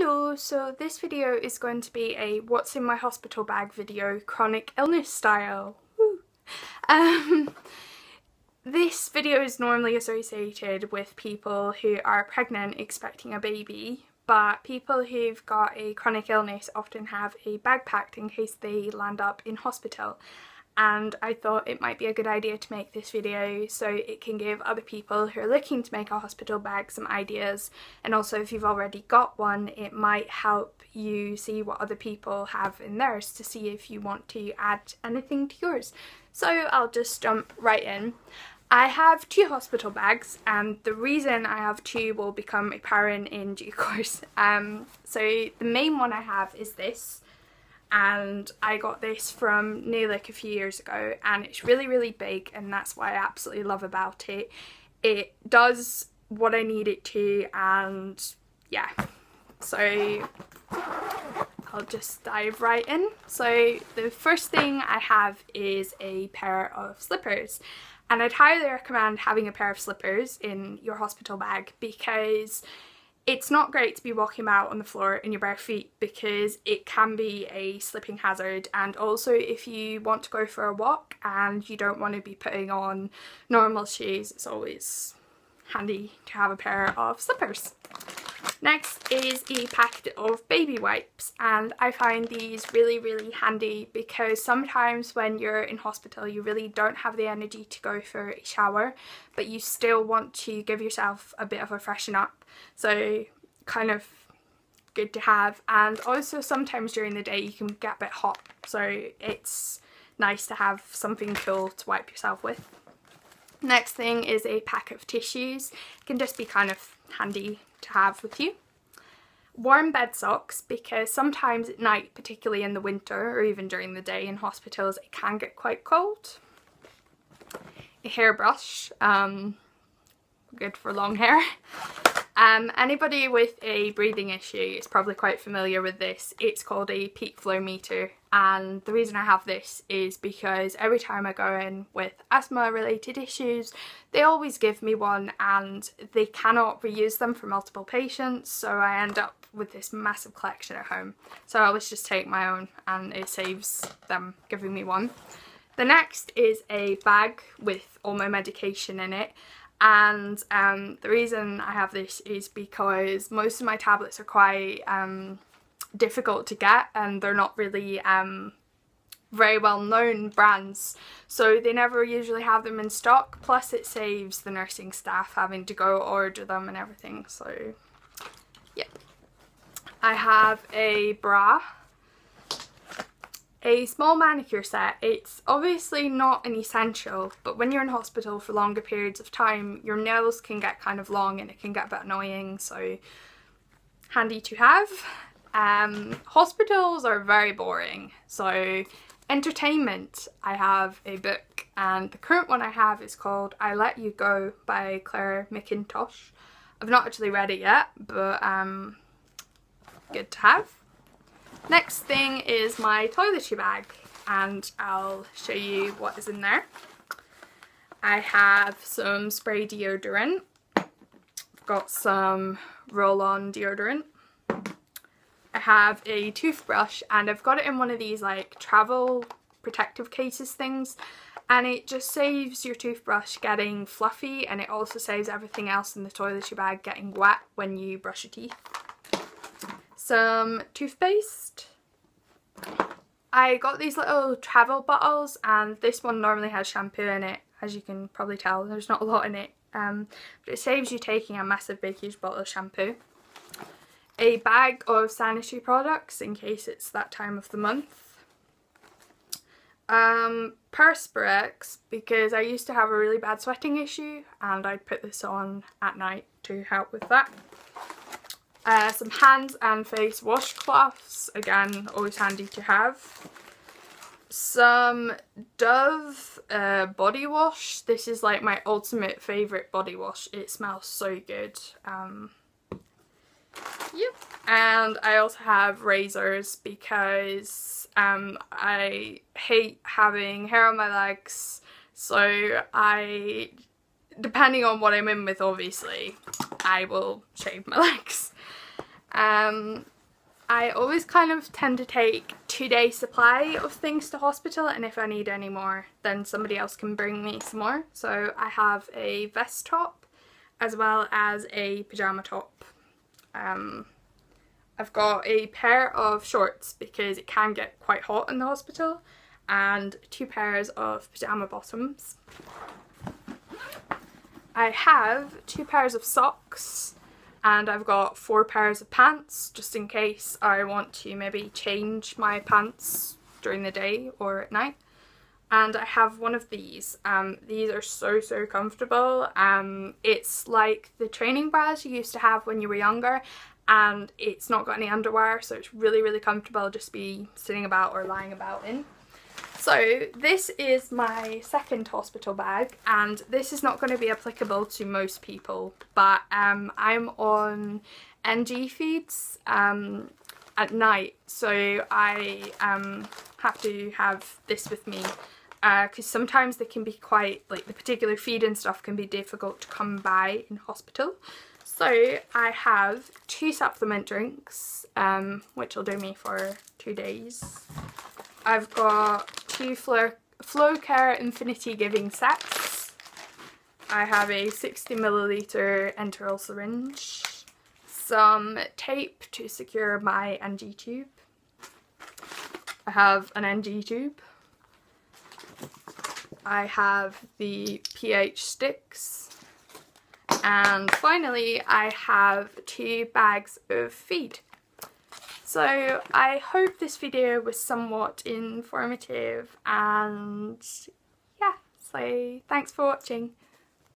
Hello, so this video is going to be a what's in my hospital bag video, chronic illness style. Woo. This video is normally associated with people who are pregnant expecting a baby, but people who've got a chronic illness often have a bag packed in case they land up in hospital. And I thought it might be a good idea to make this video so it can give other people who are looking to make a hospital bag some ideas, and also if you've already got one it might help you see what other people have in theirs to see if you want to add anything to yours. So I'll just jump right in. I have two hospital bags, and the reason I have two will become apparent in due course. So the main one I have is this. And I got this from Nailik a few years ago, and it's really big, and that's what I absolutely love about it. It does what I need it to, and yeah, so I'll just dive right in. So the first thing I have is a pair of slippers, and I'd highly recommend having a pair of slippers in your hospital bag because it's not great to be walking about on the floor in your bare feet because it can be a slipping hazard, and also if you want to go for a walk and you don't want to be putting on normal shoes, it's always handy to have a pair of slippers. Next is a packet of baby wipes, and I find these really handy because sometimes when you're in hospital you really don't have the energy to go for a shower, but you still want to give yourself a bit of a freshen up, so kind of good to have. And also sometimes during the day you can get a bit hot, so it's nice to have something cool to wipe yourself with. Next thing is a pack of tissues. It can just be kind of handy to have with you. Warm bed socks, because sometimes at night, particularly in the winter or even during the day in hospitals, it can get quite cold. A hairbrush, good for long hair. Anybody with a breathing issue is probably quite familiar with this. It's called a peak flow meter, and the reason I have this is because every time I go in with asthma related issues they always give me one, and they cannot reuse them for multiple patients, so I end up with this massive collection at home. So I always just take my own and it saves them giving me one. The next is a bag with all my medication in it. And the reason I have this is because most of my tablets are quite difficult to get, and they're not really very well known brands, so they never usually have them in stock, plus it saves the nursing staff having to go order them and everything. So yeah, I have a bra, a small manicure set. It's obviously not an essential, but when you're in hospital for longer periods of time your nails can get kind of long and it can get a bit annoying, so handy to have. Hospitals are very boring, so entertainment, I have a book, and the current one I have is called I Let You Go by Claire McIntosh. I've not actually read it yet, but good to have. Next thing is my toiletry bag, and I'll show you what is in there. I have some spray deodorant, I've got some roll-on deodorant, I have a toothbrush, and I've got it in one of these like travel protective cases things, and it just saves your toothbrush getting fluffy, and it also saves everything else in the toiletry bag getting wet when you brush your teeth. Some toothpaste. I got these little travel bottles, and this one normally has shampoo in it. As you can probably tell, there's not a lot in it, but it saves you taking a massive big huge bottle of shampoo. A bag of sanitary products in case it's that time of the month. Perspirex, because I used to have a really bad sweating issue and I'd put this on at night to help with that. Some hands and face washcloths, again always handy to have. Some Dove body wash. This is like my ultimate favourite body wash. It smells so good. Yep. And I also have razors because I hate having hair on my legs, so depending on what I'm in with obviously, I will shave my legs. I always kind of tend to take 2 days supply of things to hospital, and if I need any more then somebody else can bring me some more. So I have a vest top as well as a pyjama top. I've got a pair of shorts because it can get quite hot in the hospital, and 2 pairs of pyjama bottoms. I have 2 pairs of socks, and I've got 4 pairs of pants just in case I want to maybe change my pants during the day or at night. And I have one of these. These are so comfortable. It's like the training bras you used to have when you were younger, and it's not got any underwear, so it's really comfortable just to be sitting about or lying about in. So this is my second hospital bag, and this is not going to be applicable to most people, but I'm on NG feeds at night, so I have to have this with me because sometimes they can be quite, like the particular feed and stuff can be difficult to come by in hospital. So I have 2 supplement drinks, which will do me for 2 days. I've got 2 flocare infinity giving sets. I have a 60ml enteral syringe, some tape to secure my NG tube. I have an NG tube. I have the pH sticks. And finally I have 2 bags of feed. So I hope this video was somewhat informative, and yeah, so thanks for watching.